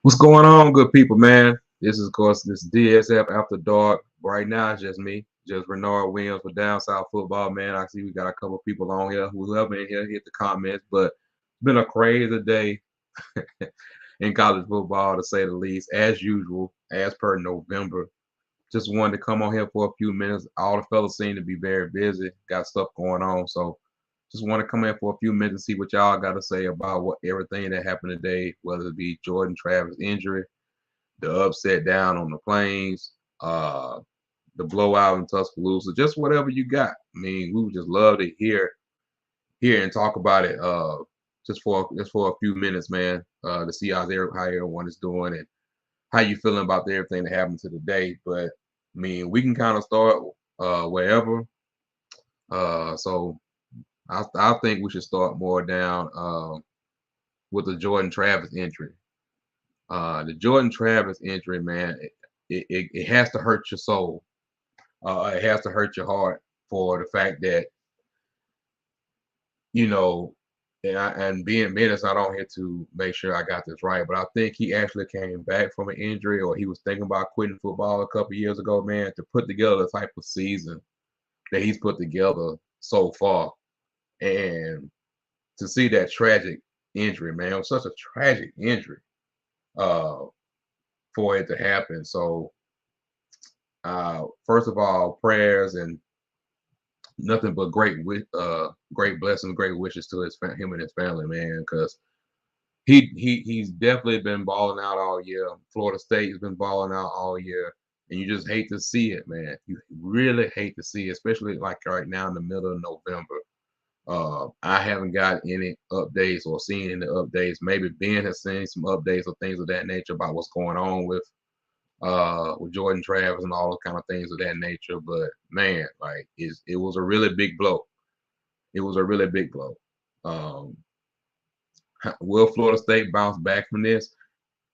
What's going on, good people, man? This is, of course, this DSF After Dark. Right now, it's just me, just Renard Williams with Down South Football, man. I see we got a couple people on here. Whoever in here, hit the comments. But it's been a crazy day in college football, to say the least, as usual, as per November. Just wanted to come on here for a few minutes. All the fellas seem to be very busy, got stuff going on. So just want to come in for a few minutes and see what y'all got to say about what everything that happened today, whether it be Jordan Travis' injury, the upset down on the Plains, the blowout in Tuscaloosa, just whatever you got. I mean, we would just love to hear and talk about it. Just for a few minutes, man, to see how everyone is doing and how you feeling about everything that happened to today. But I mean, we can kind of start wherever. So I think we should start more down with the Jordan Travis injury. The Jordan Travis injury, man, it has to hurt your soul. It has to hurt your heart for the fact that you know, and being minutes, I don't here to make sure I got this right, but I think he actually came back from an injury, or he was thinking about quitting football a couple years ago, man, to put together the type of season that he's put together so far, and to see that tragic injury, man, it was such a tragic injury uh, for it to happen. So, first of all, prayers and nothing but great blessings, great wishes to him and his family, man, because he's definitely been balling out all year. Florida State has been balling out all year, and you just hate to see it, man. You really hate to see it, especially like right now in the middle of November. I haven't got any updates or seen any updates. Maybe Ben has seen some updates or things of that nature about what's going on with Jordan Travis and all those kind of things of that nature. But man, like it was a really big blow. It was a really big blow. Um, will Florida State bounce back from this?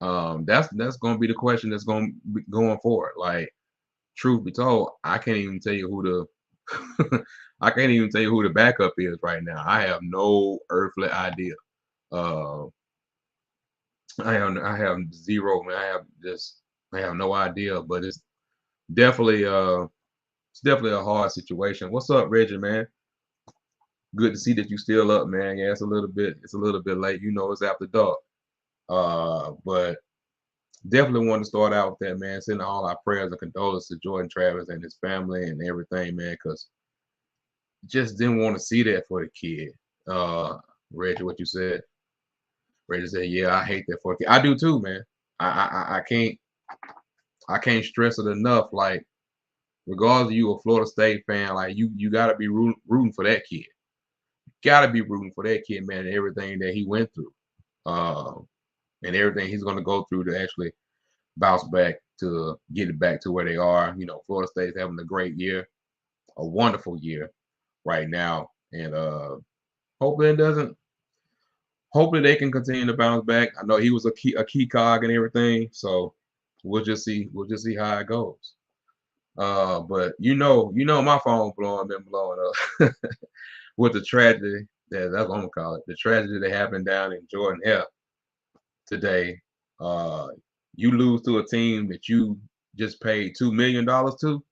That's going to be the question that's going to be going forward. Like, truth be told, I can't even tell you who the I can't even tell you who the backup is right now. I have no earthly idea. Uh, I have zero, man. I have no idea. But definitely it's definitely a hard situation. What's up, Reggie, man? Good to see that you still up, man. Yeah, it's a little bit late. You know, it's after dark. But definitely want to start out with that, man. Sending all our prayers and condolences to Jordan Travis and his family and everything, man, because just didn't want to see that for the kid. Uh, Reggie, what you said. Reggie said, "Yeah, I hate that for the kid. I do too, man. I can't stress it enough. Like, regardless of you a Florida State fan, like you gotta be rooting for that kid. Gotta be rooting for that kid, man, and everything that he went through, uh, and everything he's gonna go through to actually bounce back to get it back to where they are. You know, Florida State's having a great year, a wonderful year right now, and hopefully it doesn't. Hopefully they can continue to bounce back. I know he was a key cog and everything, so we'll just see. We'll just see how it goes. But my phone been blowing up with the tragedy. That's what I'm gonna call it. The tragedy that happened down in Jordan Hare today. Uh, you lose to a team that you just paid $2 million to.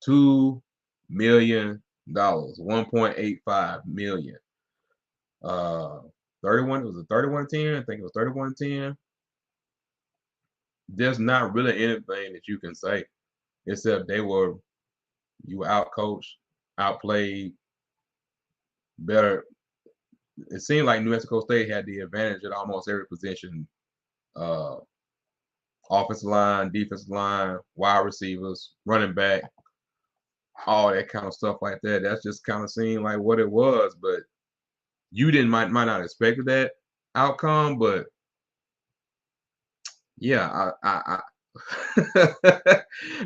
$2 million, 1.85 million. 31 it was a 31-10. I think it was 31-10. There's not really anything that you can say except you were out coached, outplayed, better. It seemed like New Mexico State had the advantage at almost every position. Uh, Offensive line, defensive line, wide receivers, running back, all that kind of stuff like that. That's just kind of seemed like what it was, but you didn't might not expect that outcome, but yeah,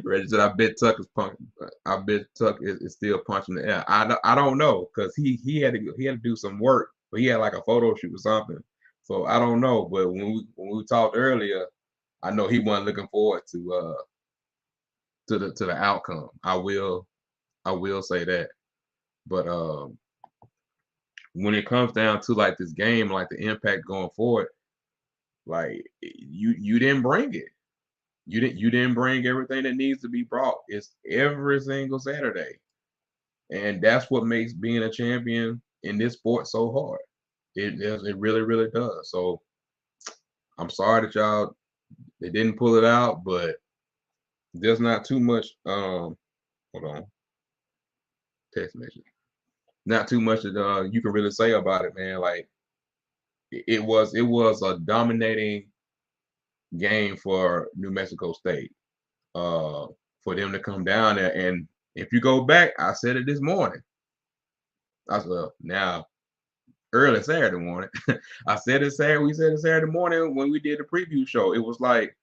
Reggie said, "I bet Tuck is punching. I bet Tuck is still punching the air." I don't know because he had to do some work, but he had like a photo shoot or something. So I don't know. But when we talked earlier, I know he wasn't looking forward to the outcome. I will say that. But when it comes down to like this game, like the impact going forward, Like you didn't bring it. You didn't bring everything that needs to be brought. It's every single Saturday. And that's what makes being a champion in this sport so hard. It really, really does. So I'm sorry that y'all they didn't pull it out, but there's not too much hold on, text message. Not too much that you can really say about it, man. Like it was a dominating game for New Mexico State. For them to come down there. And if you go back, I said it this morning. I said, well, now early Saturday morning. I said it Saturday. We said it Saturday morning when we did the preview show. It was like,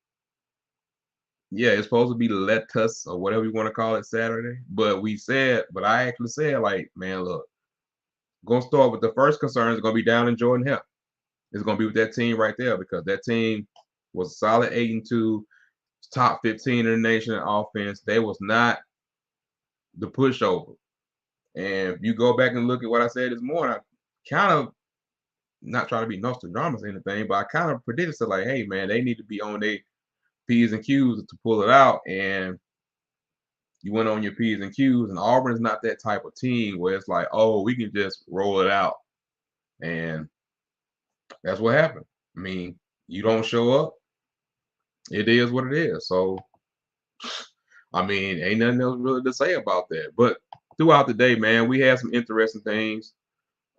yeah, it's supposed to be lettuce or whatever you want to call it Saturday. But I actually said, like, man, look, gonna start with the first concern is gonna be down in Jordan Hill. It's gonna be with that team right there because that team was solid 8-2, top 15 in the nation in offense. They was not the pushover. And if you go back and look at what I said this morning, I kind of not trying to be Nostradamus or anything, but I kind of predicted so like, hey man, they need to be on their P's and Q's to pull it out. And you went on your P's and Q's, and Auburn is not that type of team where it's like, oh, we can just roll it out. And that's what happened. I mean, you don't show up, it is what it is. So I mean, ain't nothing else really to say about that. But throughout the day, man, we had some interesting things.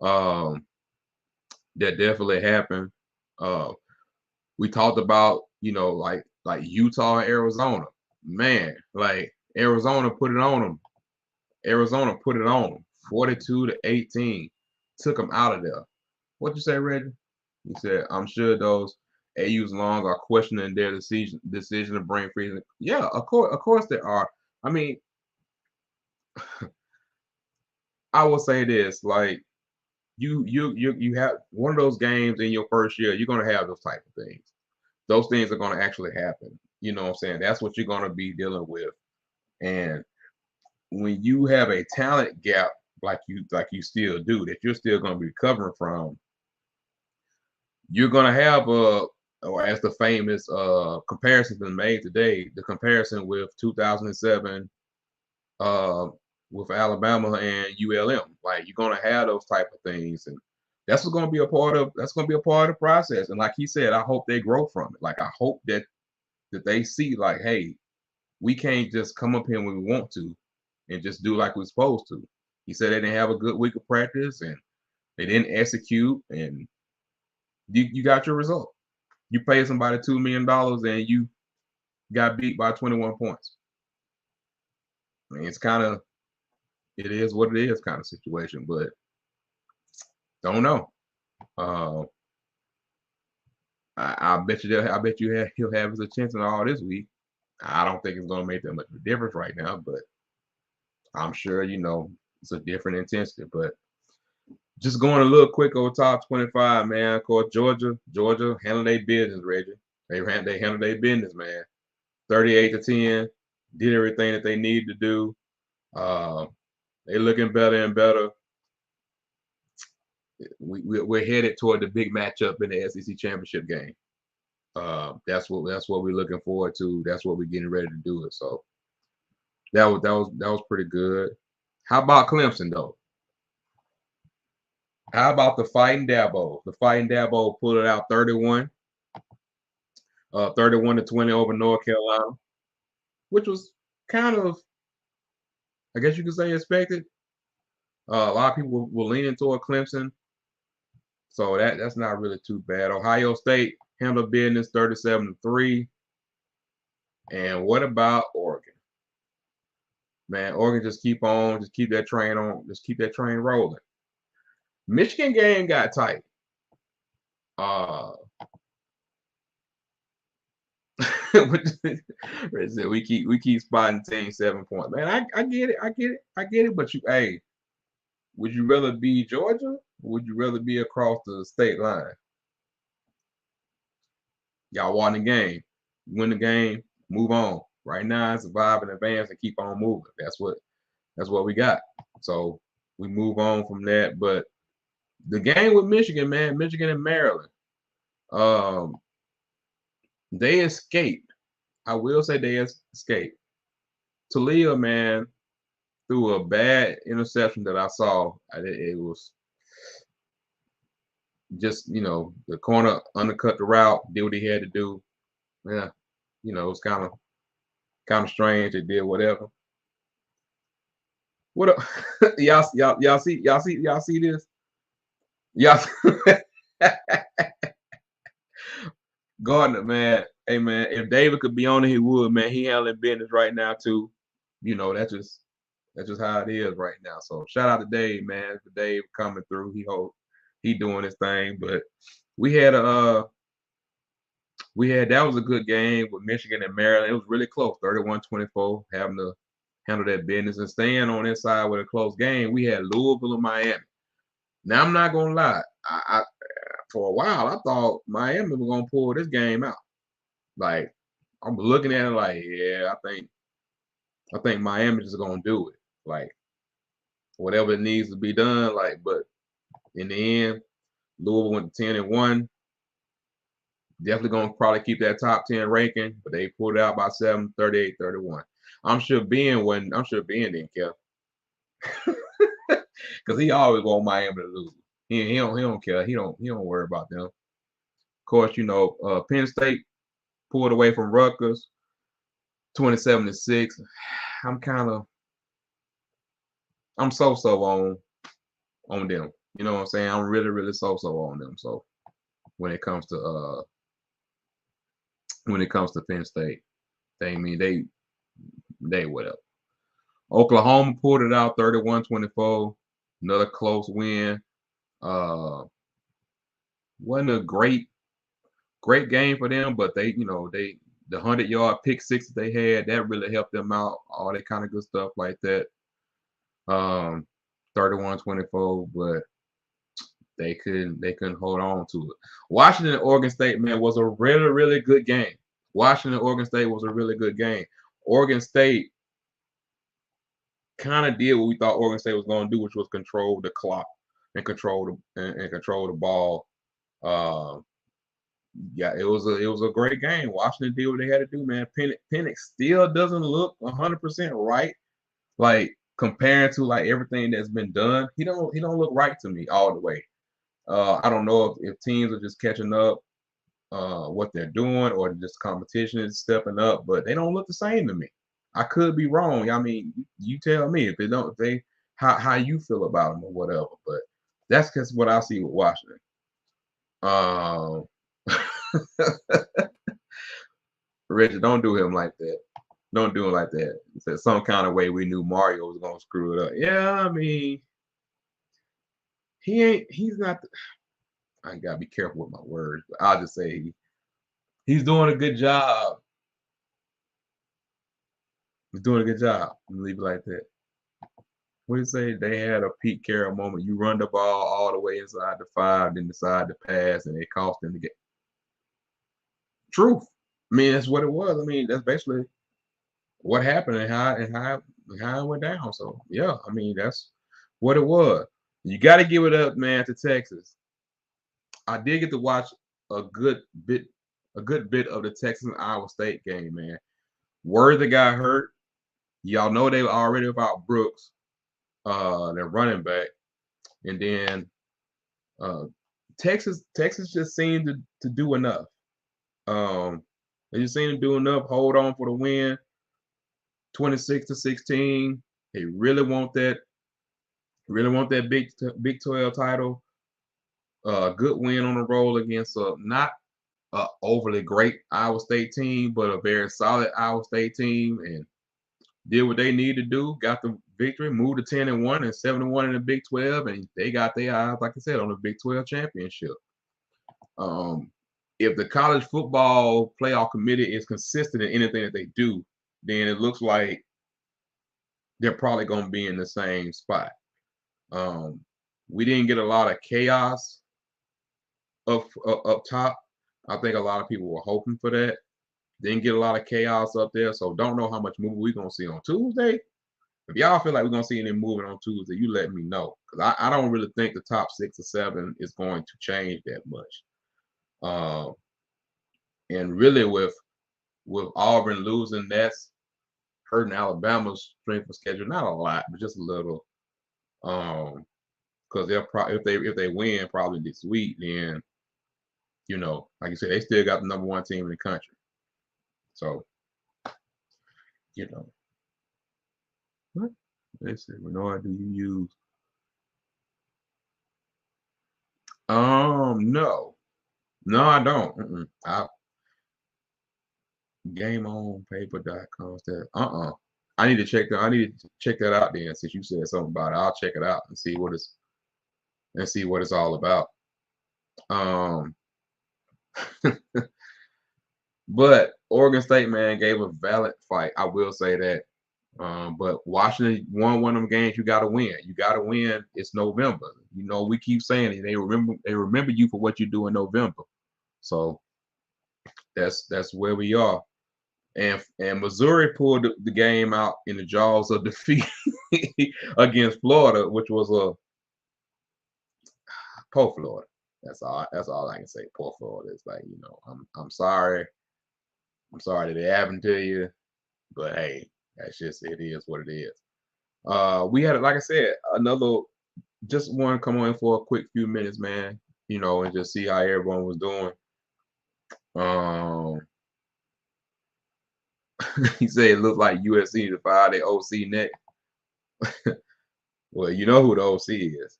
Um, that definitely happened. Uh, we talked about, like Utah and Arizona. Man, like Arizona put it on them. Arizona put it on them. 42-18. Took them out of there. What you say, Reggie? He said, I'm sure those AU's longs are questioning their decision to bring freezing. Yeah, of course they are. I mean, I will say this, like you have one of those games in your first year, you're gonna have those type of things. Those things are gonna actually happen. You know what I'm saying? That's what you're gonna be dealing with. And when you have a talent gap like you still do, that you're still gonna be recovering from, you're gonna have or as the famous comparison's been made today, the comparison with 2007 uh, with Alabama and ULM. Like you're gonna have those type of things, and that's gonna be a part of the process. And like he said, I hope they grow from it. Like I hope that they see like, hey, we can't just come up here when we want to and just do like we're supposed to. He said they didn't have a good week of practice and they didn't execute, and you got your result. You paid somebody $2 million and you got beat by 21 points. I mean, it is what it is kind of situation, but don't know. Uh, I bet you he'll have his attention all this week. I don't think it's gonna make that much of a difference right now, but I'm sure it's a different intensity. But just going a little quick over top 25, man. Of course, Georgia handled their business, Reggie. They handled their business, man. 38-10, did everything that they needed to do. They looking better and better. We're headed toward the big matchup in the SEC championship game. That's what we're looking forward to. That's what we're getting ready to do it. So that was pretty good. How about Clemson though? How about the Fighting Dabo? The Fighting Dabo pulled it out 31-20 over North Carolina, which was kind of, I guess you could say, expected. A lot of people were leaning toward Clemson, so that's not really too bad. Ohio State handled business 37-3. And what about Oregon? Man, Oregon just keep that train rolling. Michigan game got tight. We keep spotting teams 7 points. Man, I get it. But would you rather be Georgia? Or would you rather be across the state line? Y'all won the game. Win the game, move on. Right now, survive and advance and keep on moving. That's what we got. So we move on from that. But the game with Michigan, man, Michigan and Maryland. They escaped. I will say they escaped. Talia, man, threw a bad interception that I saw. It was just, the corner undercut the route, did what he had to do. Yeah, it was kind of strange. It did whatever. What up? Y'all see this? Y'all Gardner, man. Hey man, if David could be on it, he would, man. He handling business right now too. That's just how it is right now. So shout out to Dave, man. For Dave coming through. He doing his thing. But we had that was a good game with Michigan and Maryland. It was really close, 31-24, having to handle that business and staying on that side with a close game. We had Louisville and Miami. Now I'm not gonna lie. I for a while I thought Miami was gonna pull this game out. Like I'm looking at it like, yeah, I think Miami's just gonna do it. Like whatever it needs to be done. Like, but in the end, Louisville went to 10-1. Definitely gonna probably keep that top 10 ranking, but they pulled it out by 7, 38-31. I'm sure Ben didn't care. Because he always want Miami to lose. He don't care. He don't worry about them. Of course, Penn State pulled away from Rutgers 27-6. I'm so on them. You know what I'm saying? I'm really, really so on them. So when it comes to Penn State, they whatever. Oklahoma pulled it out 31-24. Another close win. Wasn't a great game for them, but the 100-yard pick six that they had, that really helped them out. All that kind of good stuff like that. 31-24, but they couldn't hold on to it. Washington and Oregon State, man, was a really, really good game. Washington and Oregon State was a really good game. Oregon State kind of did what we thought Oregon State was going to do, which was control the clock and control the ball. Yeah, it was a great game. Washington did what they had to do, man. Penix still doesn't look 100% right. Like comparing to like everything that's been done, he don't look right to me all the way. I don't know if teams are just catching up what they're doing or just competition is stepping up, but they don't look the same to me. I could be wrong. I mean, you tell me how you feel about them or whatever. But that's just what I see with Washington. Richard, don't do him like that. Don't do him like that. So some kind of way we knew Mario was gonna screw it up. Yeah, I mean, he's not. I gotta be careful with my words, but I'll just say he's doing a good job. He's doing a good job. Leave it like that. What do you say? They had a Pete Carroll moment. You run the ball all the way inside the 5, then decide to pass, and it cost them to get. Truth. I mean, that's what it was. I mean, that's basically what happened and how it went down. So yeah, I mean, that's what it was. You got to give it up, man, to Texas. I did get to watch a good bit of the Texas and Iowa State game, man. Worthy got hurt. Y'all know they were already about Brooks, their running back, and then Texas just seemed to do enough. They just seemed to do enough. Hold on for the win. 26-16. They really want that. Big 12 title. Good win on the road against not overly great Iowa State team, but a very solid Iowa State team, and did what they need to do. Got the victory, moved to 10-1 and 7-1 in the Big 12, and they got their eyes, like I said, on the Big 12 championship. If the college football playoff committee is consistent in anything that they do, then it looks like they're probably going to be in the same spot. We didn't get a lot of chaos up top. I think a lot of people were hoping for that. Didn't get a lot of chaos up there, so don't know how much movement we're going to see on Tuesday. If y'all feel like we're going to see any movement on Tuesday, you let me know. Because I don't really think the top 6 or 7 is going to change that much. And really with Auburn losing, that's hurting Alabama's strength of schedule. Not a lot, but just a little. Because they'll probably if they win probably this week, then like you said, they still got the #1 team in the country. So what? Let's see. Renard, do you use? No, I don't. I GameOnPaper.com. I need to check that. I need to check that out then. Since you said something about it, I'll check it out and see what it's all about. Um, but Oregon State, man, gave a valid fight. I will say that. But Washington won one of them games. You got to win. You got to win. It's November. We keep saying it. They remember you for what you do in November. So that's where we are. And Missouri pulled the game out in the jaws of defeat against Florida, which was poor Florida. That's all I can say. Poor Florida. It's like, I'm sorry. I'm sorry that it happened to you, but hey, that's just it is what it is. We had, like I said, just want to come on for a quick few minutes, man. And just see how everyone was doing. He said it looked like USC to fire their OC next. Well, you know who the OC is.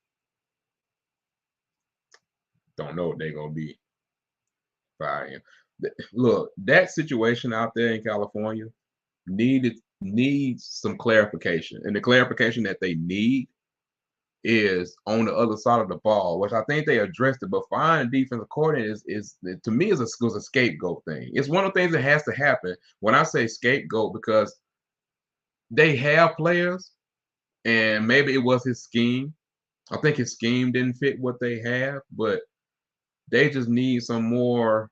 Don't know what they're gonna be firing. Look, that situation out there in California needs some clarification, and the clarification that they need is on the other side of the ball, which I think they addressed it. But firing defensive coordinator is to me was a scapegoat thing. It's one of the things that has to happen when I say scapegoat, because they have players, and maybe it was his scheme. I think his scheme didn't fit what they have, but they just need some more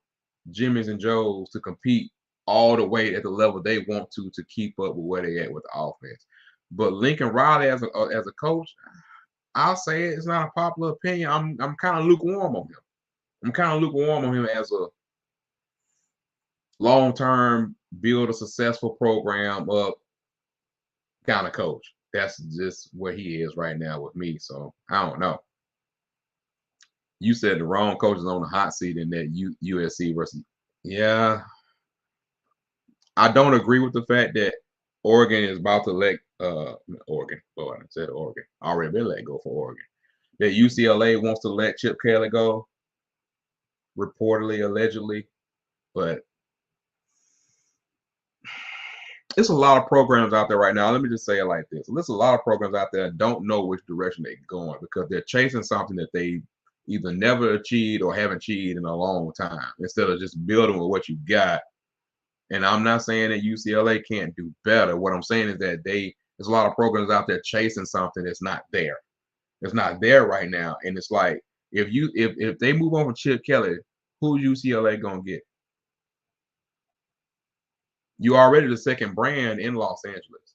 Jimmys and Joes to compete all the way at the level they want to keep up with where they at with the offense. But Lincoln Riley as a coach, I'll say it's not a popular opinion. I'm kind of lukewarm on him. I'm kind of lukewarm on him as a long-term build a successful program up kind of coach. That's just where he is right now with me. So I don't know. You said the wrong coach is on the hot seat in that USC versus. Yeah, I don't agree with the fact that Oregon is about to let Oregon. Lord, I said Oregon. Already been let go for Oregon. That UCLA wants to let Chip Kelly go, reportedly, allegedly, but it's a lot of programs out there right now. Let me just say it like this: there's a lot of programs out there that don't know which direction they're going because they're chasing something that they either never achieved or haven't achieved in a long time, instead of just building with what you got. And I'm not saying that UCLA can't do better. What I'm saying is that there's a lot of programs out there chasing something that's not there. It's not there right now. And it's like if they move on from Chip Kelly, who UCLA gonna get? You already the second brand in Los Angeles.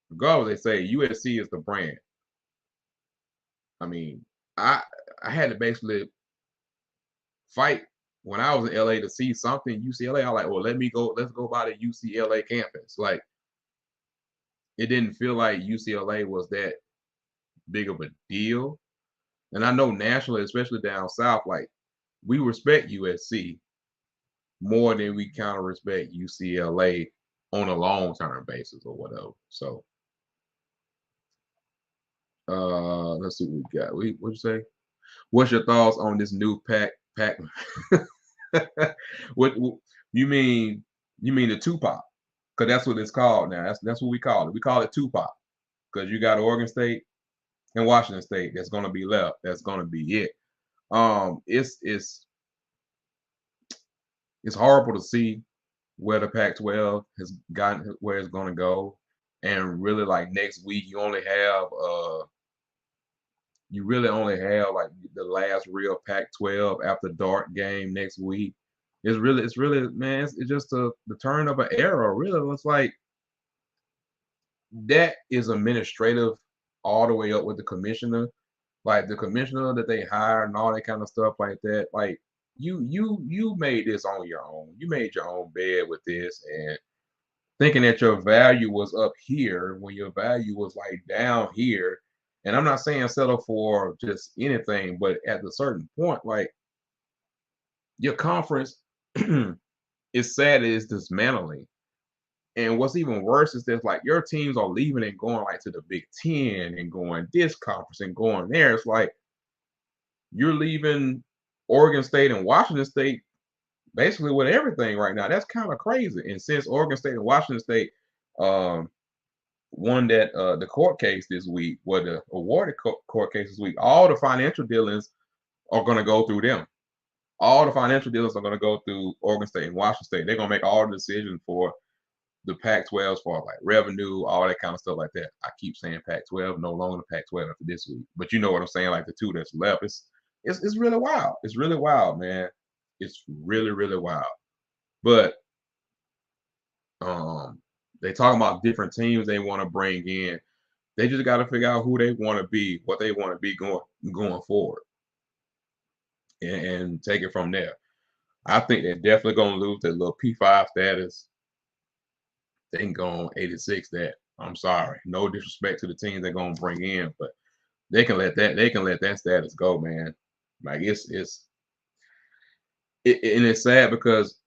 Regardless, they say USC is the brand. I mean, I had to basically fight when I was in LA to see something UCLA. I like, well, let's go by the UCLA campus. Like, it didn't feel like UCLA was that big of a deal. And I know nationally, especially down south, like we respect USC more than we kind of respect UCLA on a long-term basis or whatever. So let's see what we got. What'd you say? What's your thoughts on this new pack? What you mean? You mean the Tupac? Because that's what it's called now. That's what we call it. We call it Tupac because you got Oregon State and Washington State. That's going to be left. That's going to be it. It's horrible to see where the Pac-12 has gotten, where it's going to go, and really like next week you really only have like the last real Pac-12 After Dark game next week. It's really, man, it's just the turn of an era. Really, it's like that is administrative all the way up with the commissioner, like the commissioner that they hire and all that kind of stuff like that. Like you made this on your own. You made your own bed with this, and thinking that your value was up here when your value was like down here. And I'm not saying settle for just anything, but at a certain point, like your conference is sad, it's dismantling. And what's even worse is that like your teams are leaving and going like to the Big Ten and going this conference and going there. It's like you're leaving Oregon State and Washington State basically with everything right now. That's kind of crazy. And since Oregon State and Washington State um, won that the court case this week, or the awarded court case this week, all the financial dealings are going to go through them. All the financial dealings are going to go through Oregon State and Washington State. They're going to make all the decisions for the Pac-12 for like revenue, all that kind of stuff like that. I keep saying Pac-12, no longer the Pac-12 after this week. But you know what I'm saying? Like the two that's left, it's really wild. It's really wild, man. It's really, really wild. But they talking about different teams they want to bring in. They just got to figure out who they want to be, what they want to be going forward, and take it from there. I think they're definitely going to lose that little P5 status. They can go on 86 that. I'm sorry. No disrespect to the teams they're going to bring in, but they can let that status go, man. Like and it's sad because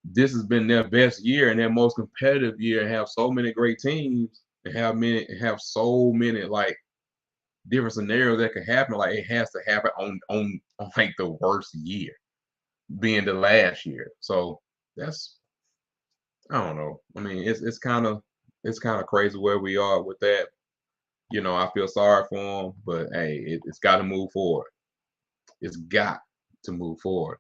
this has been their best year and their most competitive year, and have so many great teams and have so many like different scenarios that could happen. Like it has to happen on like the worst year, being the last year. So that's, I don't know. I mean, it's kind of crazy where we are with that. You know, I feel sorry for them, but hey, it's got to move forward. It's got to move forward.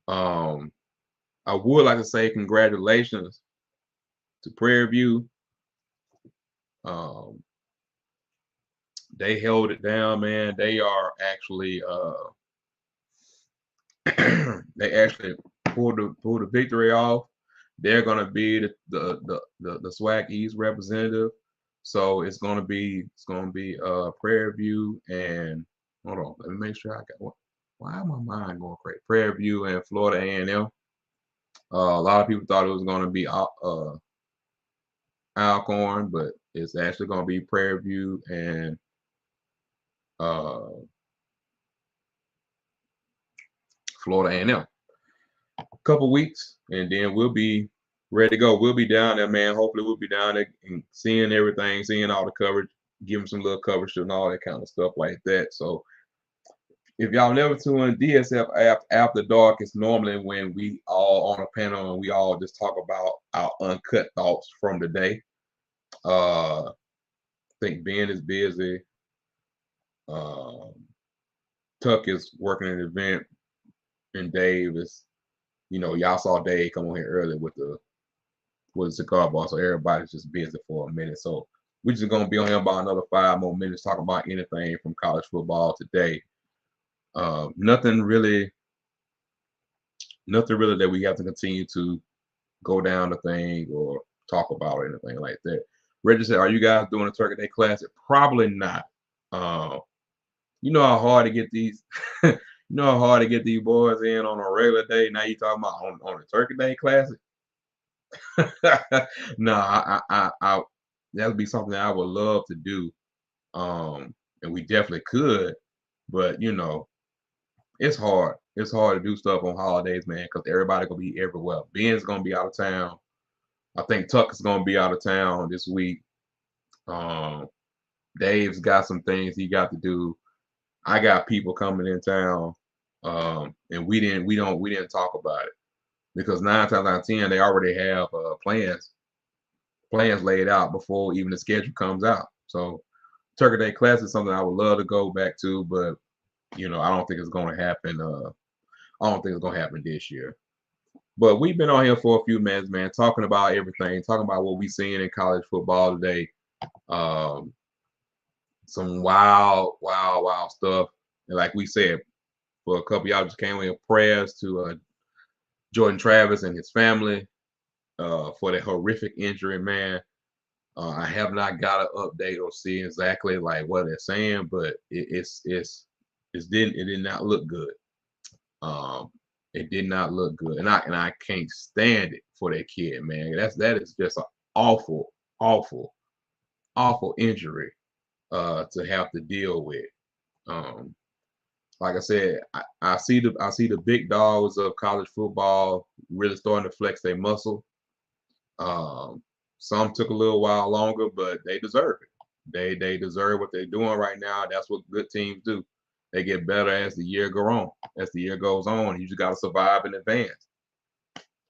I would like to say congratulations to Prairie View. They held it down, man. They are actually they actually pulled the victory off. They're gonna be the SWAC East representative. So it's gonna be Prairie View and, hold on, let me make sure I got what. Why am my mind going crazy? Prairie View and Florida A&M. A lot of people thought it was gonna be Alcorn, but it's actually gonna be Prairie View and Florida A&M. A couple weeks, and then we'll be ready to go. We'll be down there, man. Hopefully, we'll be down there and seeing everything, seeing all the coverage, giving some little coverage and all that kind of stuff like that. So, if y'all never tune DSF After Dark, it's normally when we all on a panel and we all just talk about our uncut thoughts from the day. I think Ben is busy. Tuck is working an event, and Dave is, y'all saw Dave come on here earlier with the cigar bar, so everybody's just busy for a minute. So we're just gonna be on here about another 5 more minutes talking about anything from college football today. Nothing really that we have to continue to go down the thing or talk about or anything like that. Reggie said, "Are you guys doing a Turkey Day Classic?" Probably not. You know how hard to get these. You know how hard to get these boys in on a regular day. Now you talking about on a Turkey Day Classic? No, I that would be something I would love to do. And we definitely could, but it's hard. It's hard to do stuff on holidays, man, because everybody gonna be everywhere. Ben's gonna be out of town. I think Tuck is gonna be out of town this week. Dave's got some things he got to do. I got people coming in town, and we didn't talk about it because 9 times out of 10 they already have plans laid out before even the schedule comes out. So Turkey Day Class is something I would love to go back to, but I don't think it's going to happen. I don't think it's going to happen this year. But we've been on here for a few minutes, man, talking about everything, talking about what we seeing in college football today. Some wild stuff. And like we said, for a couple y'all just came with prayers to Jordan Travis and his family for that horrific injury, man. I have not got an update or see exactly like what they're saying, but it did not look good. It did not look good, and I can't stand it for that kid, man. That is just an awful, awful, awful injury to have to deal with. Um, like I said, I see the big dogs of college football really starting to flex their muscle. Um, some took a little while longer, but they deserve it. They deserve what they're doing right now. That's what good teams do. They get better as the year go on. As the year goes on, you just got to survive in advance.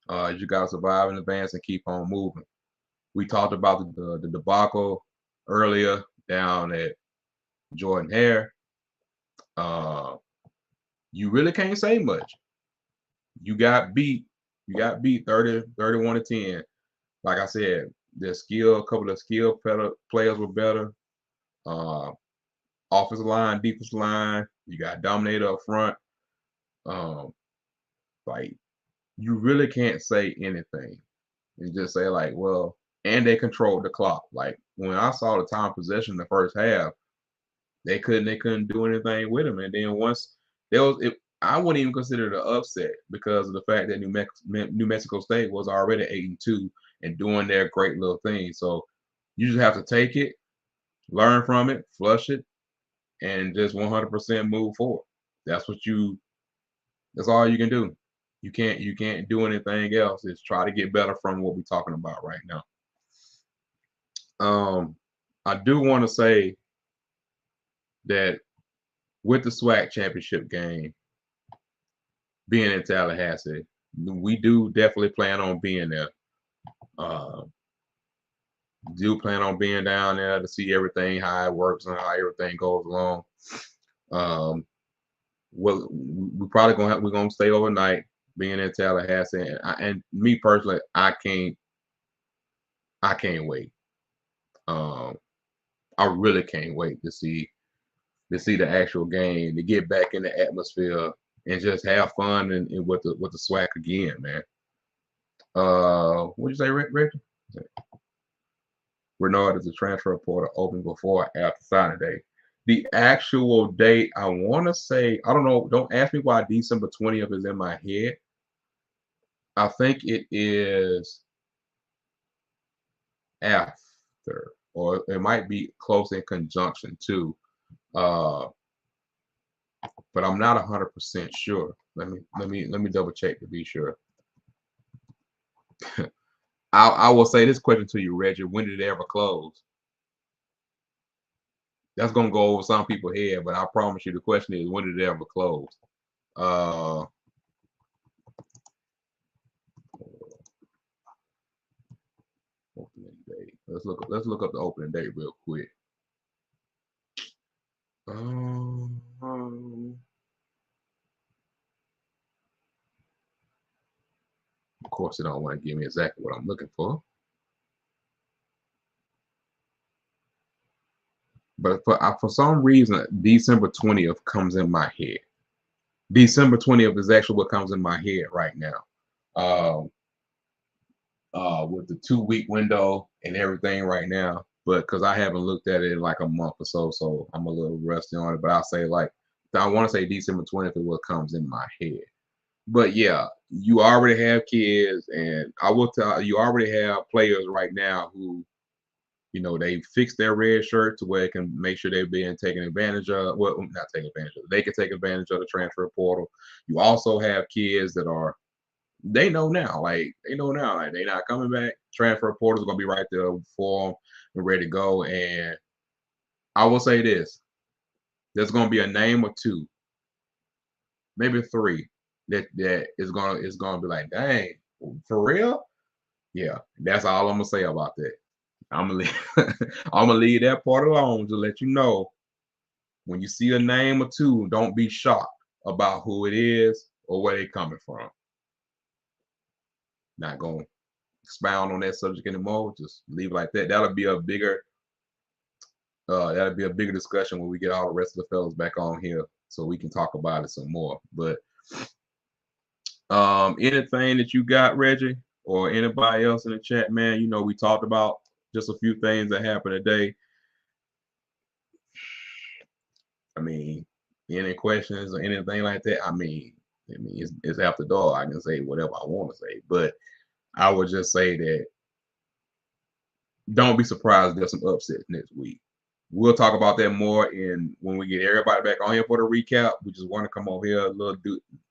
You got to survive in advance and keep on moving. We talked about the debacle earlier down at Jordan Hare. Uh, you really can't say much. You got beat. You got beat 31 to 10. Like I said, a couple of skill players were better. Uh, Offensive line, defensive line, you got dominated up front. Um, like you really can't say anything. You just say like, well, and they controlled the clock. Like when I saw the time possession in the first half, they couldn't do anything with them. And then once there was it, I wouldn't even consider it an upset because of the fact that New Mexico State was already 8-2 and doing their great little thing. So you just have to take it, learn from it, flush it, and just 100% move forward. That's what you. That's all you can do. You can't do anything else. Is try to get better from what we're talking about right now. I do want to say that with the SWAC championship game being in Tallahassee, we do definitely plan on being there. Uh, do plan on being down there to see everything, how it works and how everything goes along. Um, well, we're gonna stay overnight being in Tallahassee, and me personally, I can't wait. Um, I really can't wait to see the actual game, to get back in the atmosphere and just have fun and with the SWAC again, man. What'd you say, Rick? Renard is the transfer portal open before or after signing day. The actual date, I want to say, I don't know. Don't ask me why December 20th is in my head. I think it is after, or it might be close in conjunction too. Uh, but I'm not 100% sure. Let me double check to be sure. I will say this question to you, Reggie. When did it ever close? That's gonna go over some people's head, but I promise you the question is when did it ever close? Uh, Opening date. Let's look up the opening date real quick. Um, of course, they don't want to give me exactly what I'm looking for. But for some reason, December 20th comes in my head. December 20th is actually what comes in my head right now. Um, with the 2 week window and everything right now. But because I haven't looked at it in like a month or so, so I'm a little rusty on it. But I'll say like I want to say December 20th is what comes in my head. But yeah, you already have kids, and I will tell you already have players right now who, they fix their red shirt to where it can make sure they're being taken advantage of. Well, not taken advantage of. They can take advantage of the transfer portal. You also have kids that are they know now, like they not coming back. Transfer portal's gonna be right there for them and ready to go. And I will say this: there's gonna be a name or two, maybe three, that is gonna be like, dang, for real? Yeah, that's all I'm gonna say about that. I'm gonna leave, I'm gonna leave that part alone to let you know when you see a name or two, don't be shocked about who it is or where they coming from. Not gonna expound on that subject anymore. Just leave it like that. That'll be a bigger discussion when we get all the rest of the fellas back on here, so we can talk about it some more. But anything that you got, Reggie, or anybody else in the chat, man? We talked about just a few things that happened today. I mean, any questions or anything like that? I mean, I mean, it's after dark. I can say whatever I want to say, but I would just say that don't be surprised if there's some upsets next week. We'll talk about that more in when we get everybody back on here for the recap. We just want to come over here a little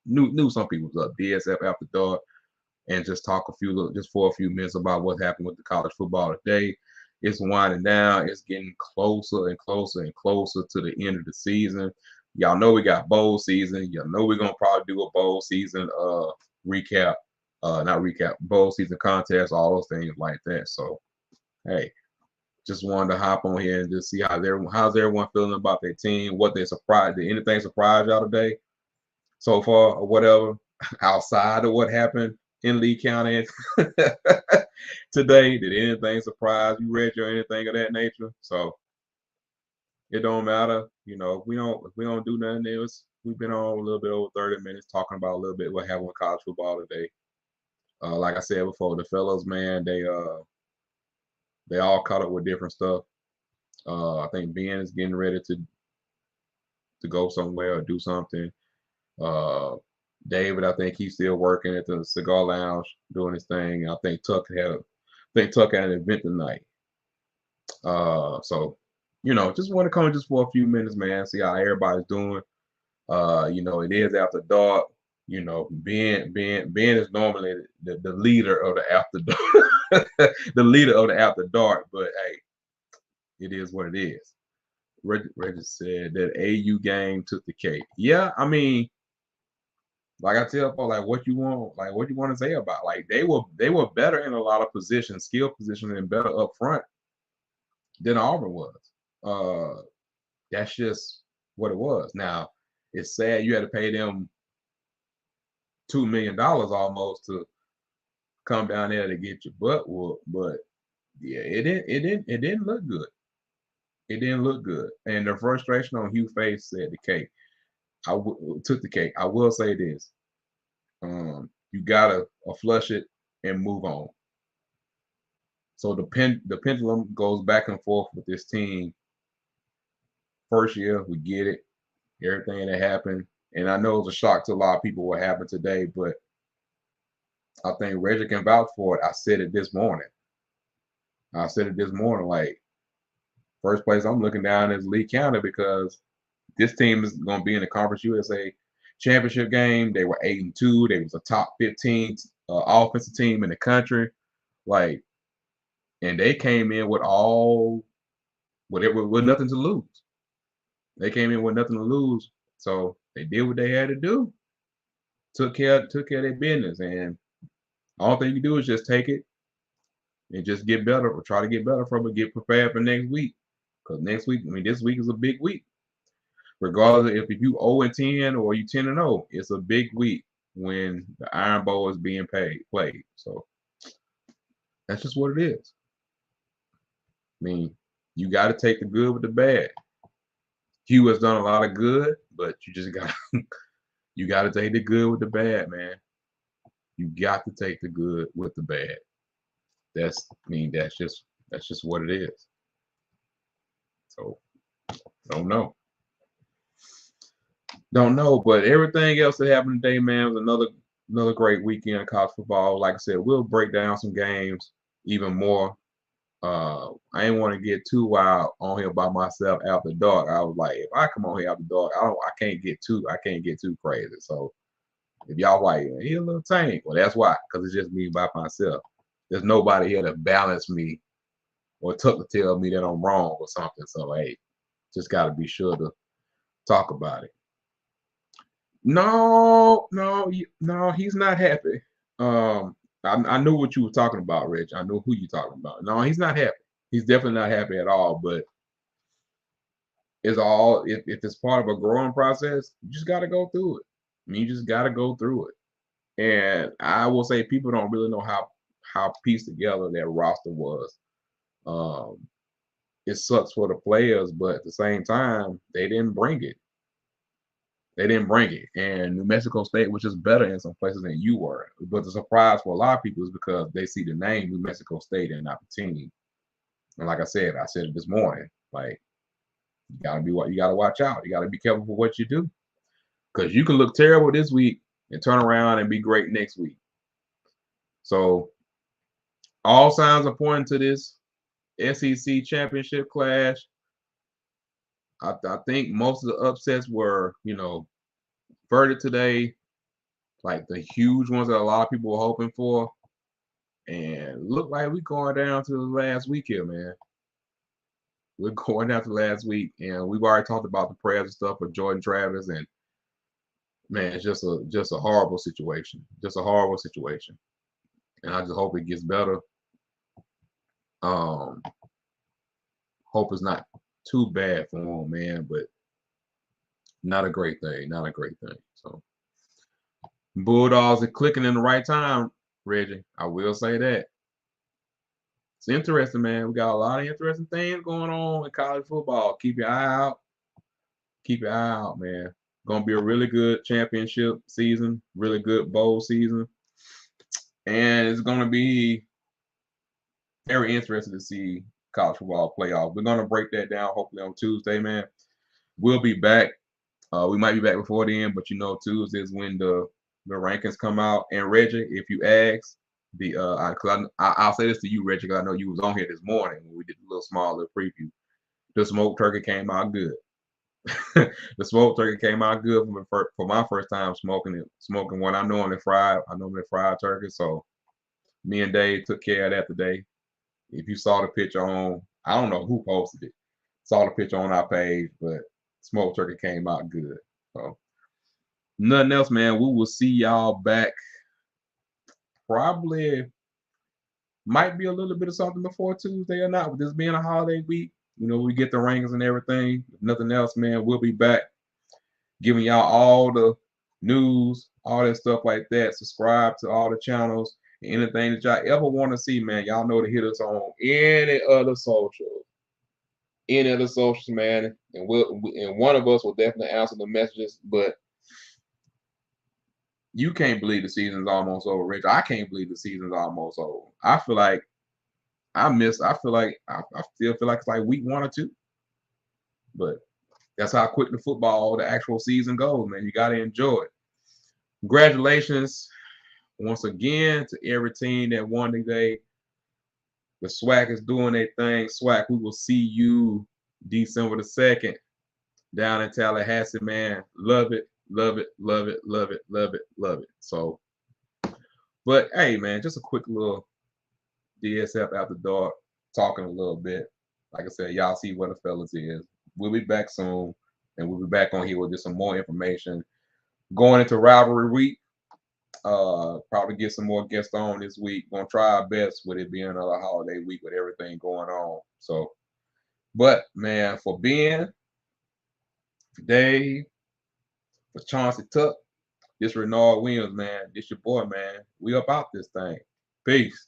new some people's up DSF After Dark and just talk just for a few minutes about what happened with the college football today. It's winding down. It's getting closer and closer and closer to the end of the season. Y'all know we got bowl season. Y'all know we're gonna probably do a bowl season recap, not recap, bowl season contest, all those things like that. So hey, just wanted to hop on here and just see how's everyone feeling about their team, what they surprised, did anything surprise y'all today so far or whatever, outside of what happened in Lee County today. Did anything surprise you, Reggie, or anything of that nature? So it don't matter. You know, if we don't do nothing else. We've been on a little bit over 30 minutes talking about a little bit what happened with college football today. Like I said before, the fellas, man, they all caught up with different stuff. I think Ben is getting ready to go somewhere or do something. David, I think he's still working at the cigar lounge doing his thing. I think Tuck had an event tonight. So you know, just want to come just for a few minutes, man, see how everybody's doing. You know, it is after dark. You know, Ben is normally the leader of the after dark, the leader of the after dark. But hey, it is what it is. Reggie said that AU game took the cake. Yeah, I mean, like I tell folks, like what you want to say about like they were better in a lot of positions, skill positions, and better up front than Auburn was. That's just what it was. Now it's sad you had to pay them $2 million almost to come down there to get your butt whooped, but yeah, it didn't look good. It didn't look good, and the frustration on Hugh Face said the cake. Took the cake. I will say this: you gotta flush it and move on. So the pendulum goes back and forth with this team. First year, we get it, everything that happened, and I know it was a shock to a lot of people what happened today, but I think Reggie can vouch for it. I said it this morning. Like, first place I'm looking down is Lee County because this team is going to be in the Conference USA championship game. They were 8-2. They was a top 15 offensive team in the country. Like, and they came in with nothing to lose. They came in with nothing to lose, so they did what they had to do. Took care of their business, and all thing you do is just take it and just get better or try to get better from it. Get prepared for next week, because next week, I mean, this week is a big week. Regardless if you 0-10 or you 10-0, it's a big week when the Iron Bowl is being played. So that's just what it is. I mean, you got to take the good with the bad. Hugh has done a lot of good, but you just got you got to take the good with the bad, man. You got to take the good with the bad. That's just what it is. So don't know, but everything else that happened today, man, was another great weekend of college football. Like I said, we'll break down some games even more. I ain't want to get too wild on here by myself after dark. I was like, if I come on here after dark, I can't get too crazy. So if y'all like, he a little tame, well, that's why, because it's just me by myself. There's nobody here to balance me or to tell me that I'm wrong or something. So hey, just got to be sure to talk about it. No, he's not happy. I knew what you were talking about, Rich. I knew who you're talking about. No, he's not happy. He's definitely not happy at all. But if it's part of a growing process, you just got to go through it. I mean, you just got to go through it. And I will say, people don't really know how pieced together that roster was. It sucks for the players, but at the same time, they didn't bring it. And New Mexico State was just better in some places than you were. But the surprise for a lot of people is because they see the name New Mexico State and not the team. And like I said it this morning, like you gotta watch out. You gotta be careful for what you do. Because you can look terrible this week and turn around and be great next week. So all signs are pointing to this SEC championship clash. I think most of the upsets were, verted today, like the huge ones that a lot of people were hoping for. And look like we're going down to the last week here, man. We're going down to the last week, and we've already talked about the prayers and stuff for Jordan Travis, and man, it's just a horrible situation. Just a horrible situation. And I just hope it gets better. Um, hope it's not too bad for him, man, but not a great thing. Not a great thing. So Bulldogs are clicking in the right time, Reggie. I will say that. It's interesting, man. We got a lot of interesting things going on in college football. Keep your eye out. Keep your eye out, man. Gonna be a really good championship season, really good bowl season. And it's gonna be very interesting to see college football playoff. We're gonna break that down hopefully on Tuesday, man. We'll be back. We might be back before then, but Tuesday is when the rankings come out. And Reggie, if you ask I'll say this to you, Reggie, because I know you was on here this morning when we did a little preview. The smoked turkey came out good. The smoked turkey came out good for my first time smoking it. Smoking one I normally fried turkey. So me and Dave took care of that today. If you saw the picture I don't know who posted it. Saw the picture on our page, but smoked turkey came out good. So nothing else, man. We will see y'all back. Probably might be a little bit of something before Tuesday or not. With this being a holiday week, we get the rankings and everything. If nothing else, man, we'll be back giving y'all all the news, all that stuff like that. Subscribe to all the channels. Anything that y'all ever want to see, man, y'all know to hit us on any other socials, man. And one of us will definitely answer the messages. But you can't believe the season's almost over, Rich. I can't believe the season's almost over. I feel like I still feel like it's like week 1 or 2. But that's how quick the actual season goes, man. You got to enjoy it. Congratulations once again to every team that won today. The SWAC is doing their thing. SWAC, we will see you December the 2nd down in Tallahassee, man. Love it, love it, love it, love it, love it, love it. So, but hey, man, just a quick little DSF After Dark, talking a little bit. Like I said, y'all see what the fellas is. We'll be back soon, and we'll be back on here with just some more information. Going into rivalry week, probably get some more guests on this week. Gonna try our best with it being another holiday week with everything going on. So, but man, for Ben, for Dave, for Chauncey Tuck, this Renard Williams, man. This your boy, man. We up out this thing. Peace.